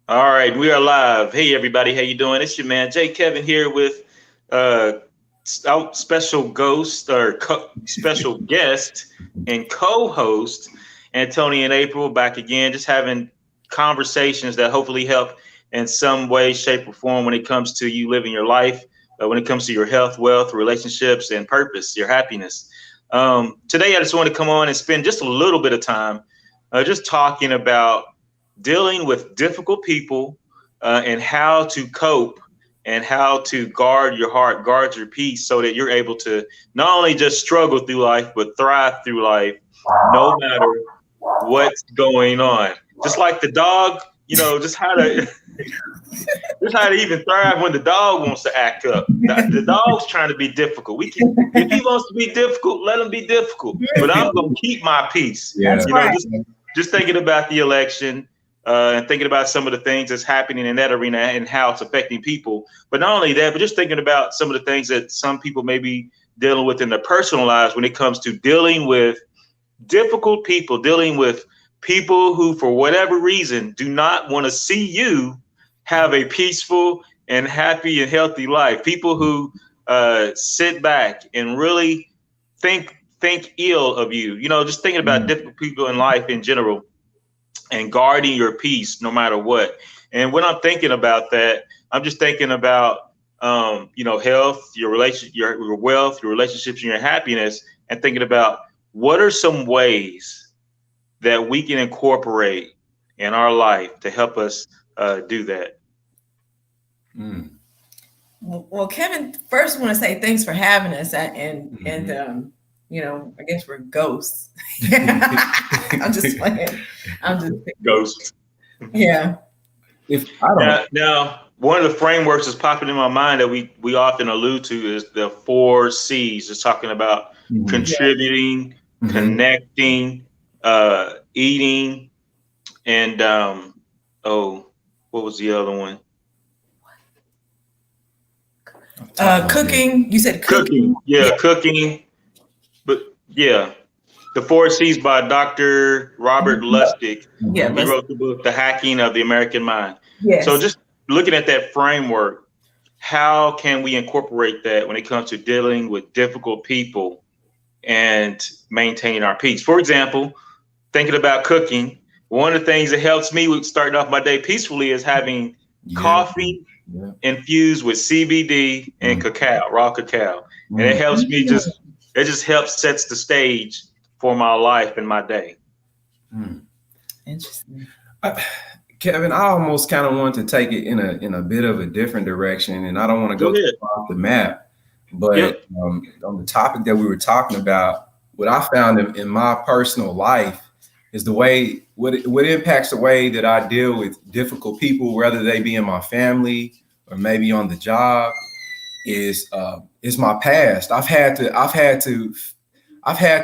All right, we are live. Hey everybody, how you doing? It's your man Jay Kevin here with uh special ghost or special guest and co-host Antonio and April back again, just having conversations that hopefully help in some way, shape, or form when it comes to you living your life, when it comes to your health, wealth, relationships, and purpose, your happiness. Today, I just want to come on and spend just a little bit of time just talking about dealing with difficult people and how to cope and how to guard your heart, guard your peace so that you're able to not only just struggle through life, but thrive through life no matter what's going on. Just like the dog, just how to just how to even thrive when the dog wants to act up. The dog's trying to be difficult. We can, if he wants to be difficult, let him be difficult. But I'm gonna keep my peace. Yeah. You know, just thinking about the election and thinking about some of the things that's happening in that arena and how it's affecting people. But not only that, but just thinking about some of the things that some people may be dealing with in their personal lives when it comes to dealing with difficult people, dealing with people who, for whatever reason, do not want to see you have a peaceful and happy and healthy life. People who sit back and really think ill of you. You know, just thinking about difficult people in life in general and guarding your peace no matter what. And when I'm thinking about that, I'm just thinking about health, your relationship, your wealth, your relationships, and your happiness, and thinking about what are some ways that we can incorporate in our life to help us do that. Well, Kevin, first I want to say thanks for having us, and I guess we're ghosts. I'm just playing. I'm just ghosts. Yeah. If I don't now, one of the frameworks that's popping in my mind that we often allude to is the 4 C's. It's talking about contributing, connecting, eating, and what was the other one? Cooking. You said cooking. Yeah, cooking. But yeah, the 4 C's by Dr. Robert Lustig. Yeah, he wrote the book, The Hacking of the American Mind. Yes. So just looking at that framework, how can we incorporate that when it comes to dealing with difficult people and maintaining our peace? For example, thinking about cooking, one of the things that helps me with starting off my day peacefully is having coffee infused with CBD and cacao, raw cacao. And it helps me it just helps sets the stage for my life and my day. Interesting. Kevin, I almost kind of want to take it in a bit of a different direction, and I don't want to go off the map. But on the topic that we were talking about, what I found in my personal life is the way what impacts the way that I deal with difficult people, whether they be in my family or maybe on the job, is my past. I've had to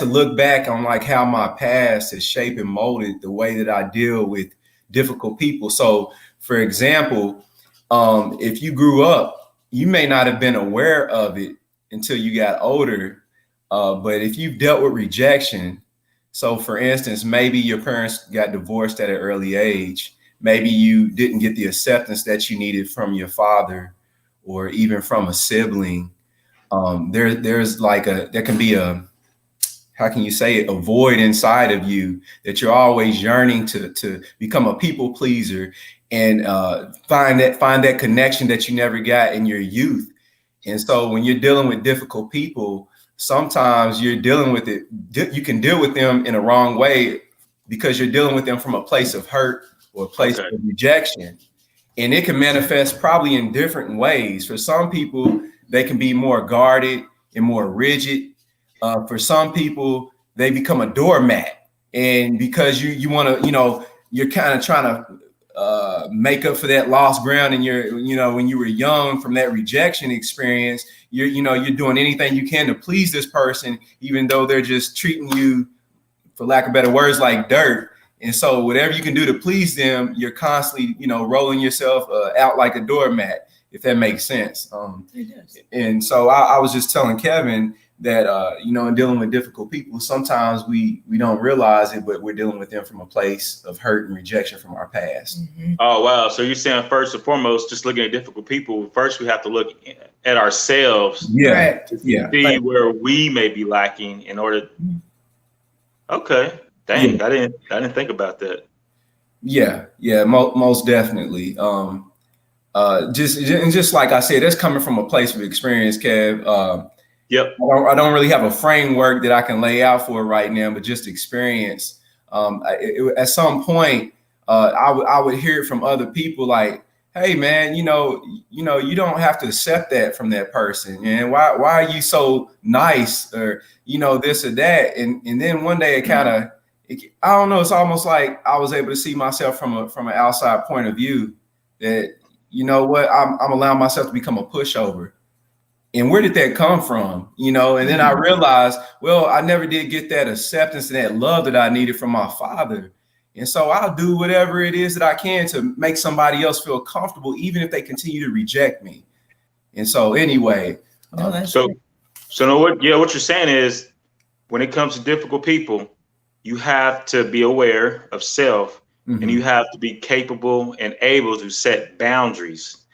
look back on like how my past has shaped and molded the way that I deal with difficult people. So, for example, if you grew up, you may not have been aware of it until you got older. But if you've dealt with rejection, so for instance, maybe your parents got divorced at an early age. Maybe you didn't get the acceptance that you needed from your father or even from a sibling. There can be a, how can you say it, a void inside of you that you're always yearning to become a people pleaser and find that connection that you never got in your youth. And so when you're dealing with difficult people, sometimes you're dealing with it. You can deal with them in a wrong way because you're dealing with them from a place of hurt or a place of rejection. And it can manifest probably in different ways. For some people, they can be more guarded and more rigid. For some people, they become a doormat. And because you want to, you're kind of trying to make up for that lost ground. And when you were young from that rejection experience, you're doing anything you can to please this person, even though they're just treating you, for lack of better words, like dirt. And so whatever you can do to please them, you're constantly, rolling yourself out like a doormat, if that makes sense. And so I was just telling Kevin, that in dealing with difficult people, sometimes we don't realize it, but we're dealing with them from a place of hurt and rejection from our past. Mm-hmm. Oh, wow. So you're saying first and foremost, just looking at difficult people, first we have to look at ourselves. Yeah. Right. To see where we may be lacking in order. Okay. Dang, I didn't think about that. Yeah, most definitely. Just like I said, that's coming from a place of experience, Kev. Yep. I don't really have a framework that I can lay out for it right now, but just experience. At some point, I would hear it from other people like, "Hey, man, you don't have to accept that from that person, and why are you so nice, or this or that?" And then one day it kind of, I don't know. It's almost like I was able to see myself from an outside point of view. That I'm allowing myself to become a pushover. And where did that come from? And then I realized, well, I never did get that acceptance and that love that I needed from my father. And so I'll do whatever it is that I can to make somebody else feel comfortable, even if they continue to reject me. And so anyway, so what you're saying is, when it comes to difficult people, you have to be aware of self, and you have to be capable and able to set boundaries.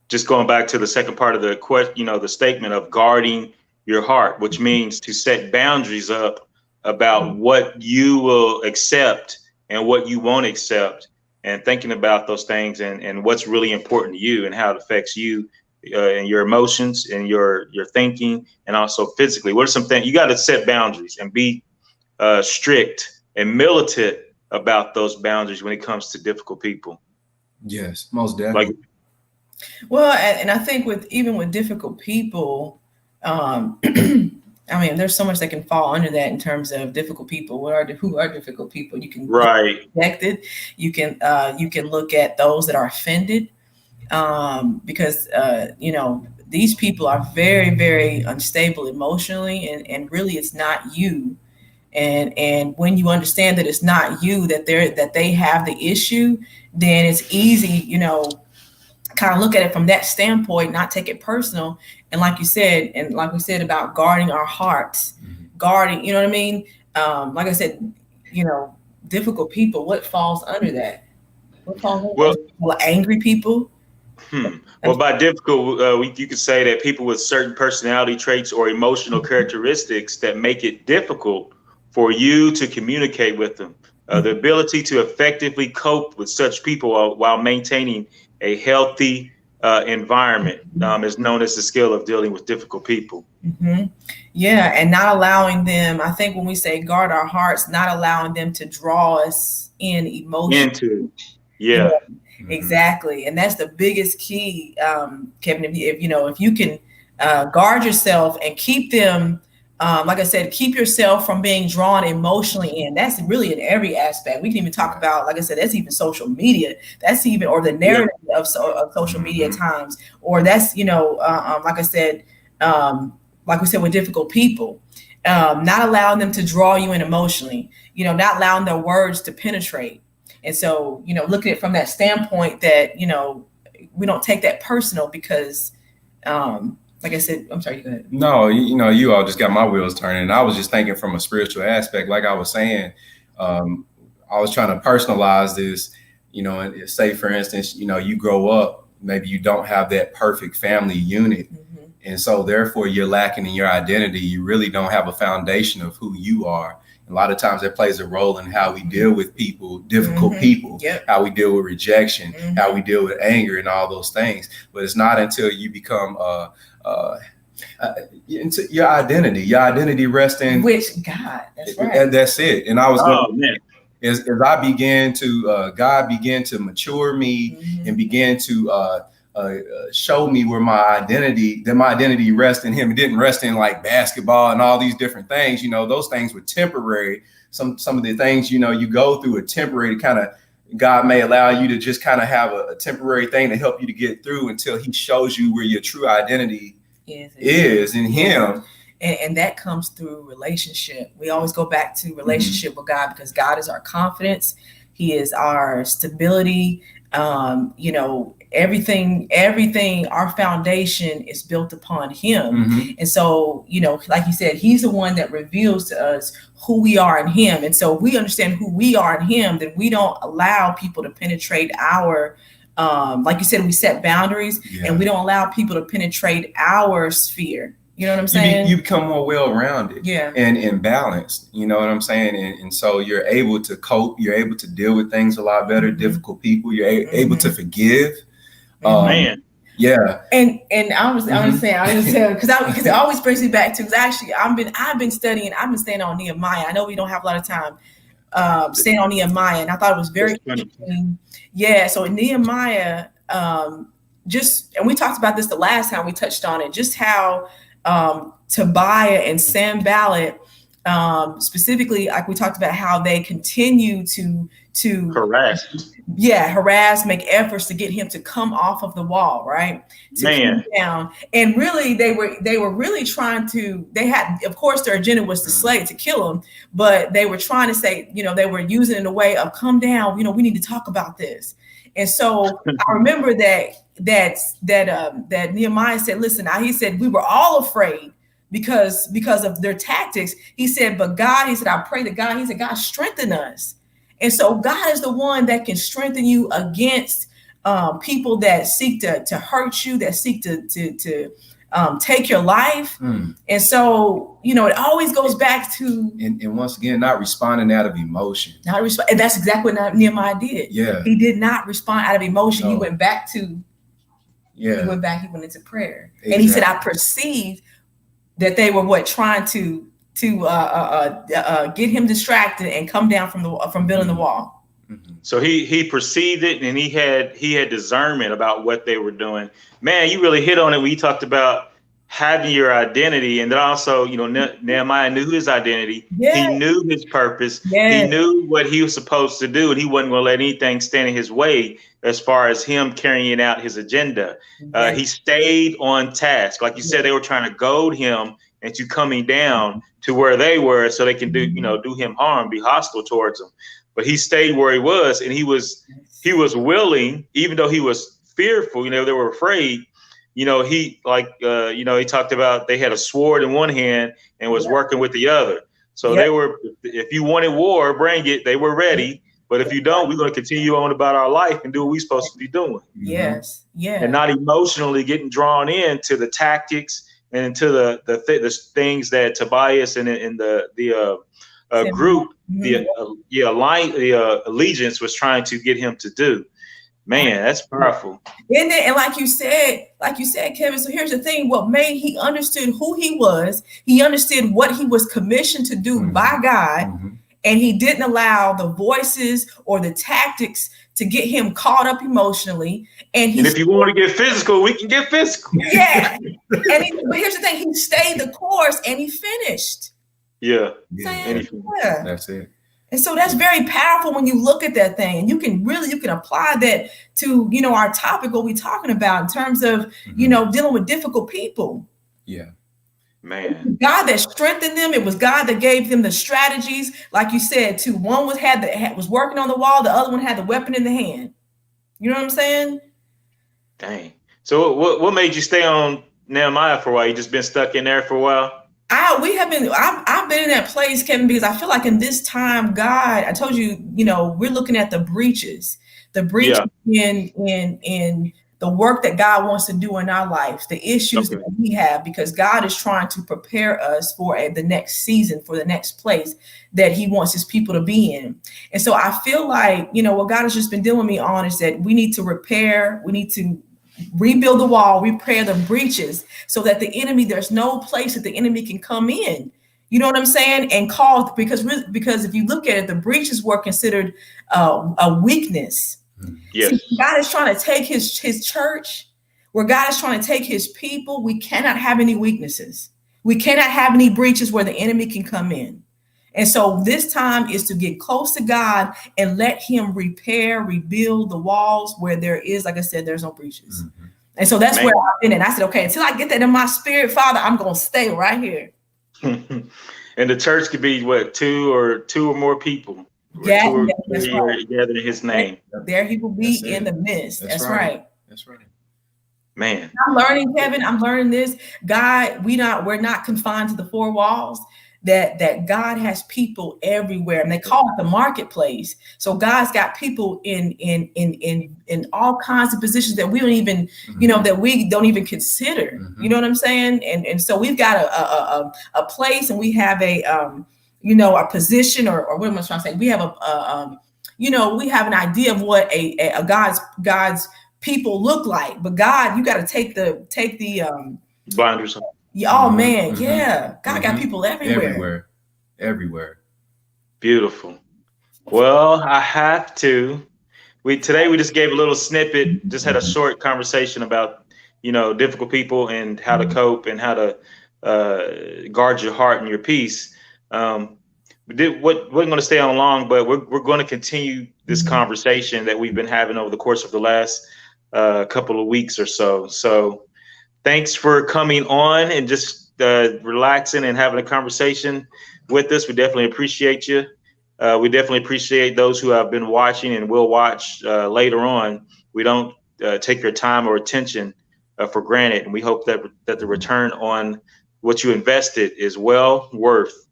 Just going back to the second part of the question, the statement of guarding your heart, which means to set boundaries up about what you will accept and what you won't accept, and thinking about those things and what's really important to you and how it affects you and your emotions and your thinking, and also physically. What are some things you got to set boundaries and be strict and militant about those boundaries when it comes to difficult people? Yes, most definitely. Well, and I think with difficult people, there's so much that can fall under that in terms of difficult people. Who are difficult people? You can right rejected. You can look at those that are offended, because these people are very, very unstable emotionally, and really it's not you. And when you understand that it's not you, that they have the issue, then it's easy, kind of look at it from that standpoint, not take it personal. And like you said, and like we said about guarding our hearts, guarding, you know what I mean? Like I said, difficult people, what falls under that? What falls under that? Angry people? Well, by difficult, you could say that people with certain personality traits or emotional characteristics that make it difficult for you to communicate with them. The ability to effectively cope with such people while maintaining a healthy environment is known as the skill of dealing with difficult people. Yeah, and not allowing them, I think when we say guard our hearts, not allowing them to draw us in emotion. Exactly. And that's the biggest key, Kevin, if you can guard yourself and keep them, like I said, keep yourself from being drawn emotionally in. That's really in every aspect. We can even talk about, like I said, that's even social media. That's even, or the narrative of social media at times, or that's, like I said, like we said, with difficult people, not allowing them to draw you in emotionally, not allowing their words to penetrate. And so, looking at it from that standpoint that, we don't take that personal because, like I said, I'm sorry, go ahead. No, you all just got my wheels turning. And I was just thinking from a spiritual aspect, like I was saying, I was trying to personalize this, and say, for instance, you grow up, maybe you don't have that perfect family unit. And so therefore you're lacking in your identity. You really don't have a foundation of who you are. A lot of times that plays a role in how we deal with people, difficult people, how we deal with rejection, how we deal with anger and all those things. But it's not until you become into your identity rests in which God, that's right. That's it. And I was as I began to God began to mature me and began to show me where my identity rests in him. It didn't rest in like basketball and all these different things. Those things were temporary. Some of the things, you go through are temporary. Kind of God may allow you to just kind of have a temporary thing to help you to get through until he shows you where your true identity is in him. And that comes through relationship. We always go back to relationship with God, because God is our confidence. He is our stability. everything, our foundation is built upon him. Mm-hmm. And so, like you said, he's the one that reveals to us who we are in him. And so if we understand who we are in him, then we don't allow people to penetrate our, like you said, we set boundaries, and we don't allow people to penetrate our sphere. You know what I'm saying? You become more well-rounded, and balanced. You know what I'm saying? And so you're able to cope. You're able to deal with things a lot better. Mm-hmm. Difficult people. You're able to forgive. Man. Yeah. And I was saying because it always brings me back to, because actually I've been studying. I've been staying on Nehemiah. I know we don't have a lot of time. Staying on Nehemiah, and I thought it was very interesting. Yeah. So in Nehemiah, and we talked about this the last time we touched on it, just how Tobiah and Sanballat, specifically, like we talked about, how they continue to harass, make efforts to get him to come off of the wall, right? To come down. And really, they were really trying to. They had, of course, their agenda was to kill him, but they were trying to say, they were using it in a way of, come down. We need to talk about this. And so I remember that Nehemiah said, listen, he said, we were all afraid because of their tactics. He said, but God, he said, I pray to God. He said, God, strengthen us. And so God is the one that can strengthen you against people that seek to hurt you, that seek to take your life. And so, it always goes back to, and once again, not responding out of emotion. And that's exactly what Nehemiah did. Yeah. He did not respond out of emotion. No. He went back to, he went into prayer. Exactly. And he said, I perceived that they were trying to get him distracted and come down from building the wall. Mm-hmm. So he perceived it, and he had discernment about what they were doing. Man, you really hit on it when you talked about having your identity, and then also, Nehemiah knew his identity. Yeah. He knew his purpose. Yeah. He knew what he was supposed to do, and he wasn't going to let anything stand in his way as far as him carrying out his agenda. He stayed on task. Like you said, they were trying to goad him into coming down to where they were, so they can do him harm, be hostile towards him. But he stayed where he was, and he was willing, even though he was fearful. They were afraid. He talked about they had a sword in one hand and was working with the other. So they were, if you wanted war, bring it. They were ready. But if you don't, we're going to continue on about our life and do what we're supposed to be doing. Yes. Yeah. And not emotionally getting drawn into the tactics and into the things that Tobias and the group, the allegiance was trying to get him to do. Man, that's powerful. And like you said, Kevin, so here's the thing. What made, he understood who he was. He understood what he was commissioned to do by God. Mm-hmm. And he didn't allow the voices or the tactics to get him caught up emotionally. And if you want to get physical, we can get physical. Yeah. But here's the thing. He stayed the course and he finished. Yeah. That's it. And so that's very powerful when you look at that thing, and you can apply that to, our topic, what we're talking about in terms of, dealing with difficult people. Yeah. Man. God that strengthened them. It was God that gave them the strategies. Like you said, too, one was working on the wall. The other one had the weapon in the hand. You know what I'm saying? Dang. So what made you stay on Nehemiah for a while? You just been stuck in there for a while? I've been in that place, Kevin, because I feel like in this time, God, I told you, we're looking at the breaches in the work that God wants to do in our lives, the issues that we have, because God is trying to prepare us for the next season, for the next place that he wants his people to be in. And so I feel like, what God has just been dealing with me on is that we need to rebuild the wall, repair the breaches, so that there's no place that the enemy can come in. You know what I'm saying? And because if you look at it, the breaches were considered a weakness. Yes. See, God is trying to take his church, where God is trying to take his people. We cannot have any weaknesses. We cannot have any breaches where the enemy can come in. And so this time is to get close to God and let him rebuild the walls where there is, like I said, there's no breaches. Mm-hmm. And so that's where I've been. And I said, okay, until I get that in my spirit, Father, I'm going to stay right here. And the church could be two or more people. Yeah, that's right. Together in his name. There he will be in the midst. That's right. That's right. Man, I'm learning, Kevin. I'm learning this. God, we're not confined to the four walls. That God has people everywhere, and they call it the marketplace. So God's got people in all kinds of positions that we don't even, that we don't even consider. You know what I'm saying? And so we've got a place, and we have a position, or what am I trying to say? We have we have an idea of what a God's people look like. But God, you got to take the blinders on. Oh man, yeah. God got people everywhere. Beautiful. Well, I have to. Today we just gave a little snippet, just had a short conversation about, difficult people and how to cope and how to guard your heart and your peace. We're going to stay on long, but we're going to continue this conversation that we've been having over the course of the last couple of weeks or so. So thanks for coming on and just relaxing and having a conversation with us. We definitely appreciate you. We definitely appreciate those who have been watching and will watch later on. We don't take your time or attention for granted, and we hope that the return on what you invested is well worth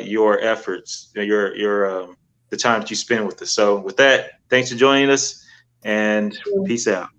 your efforts, the time that you spend with us. So with that, thanks for joining us, and peace out.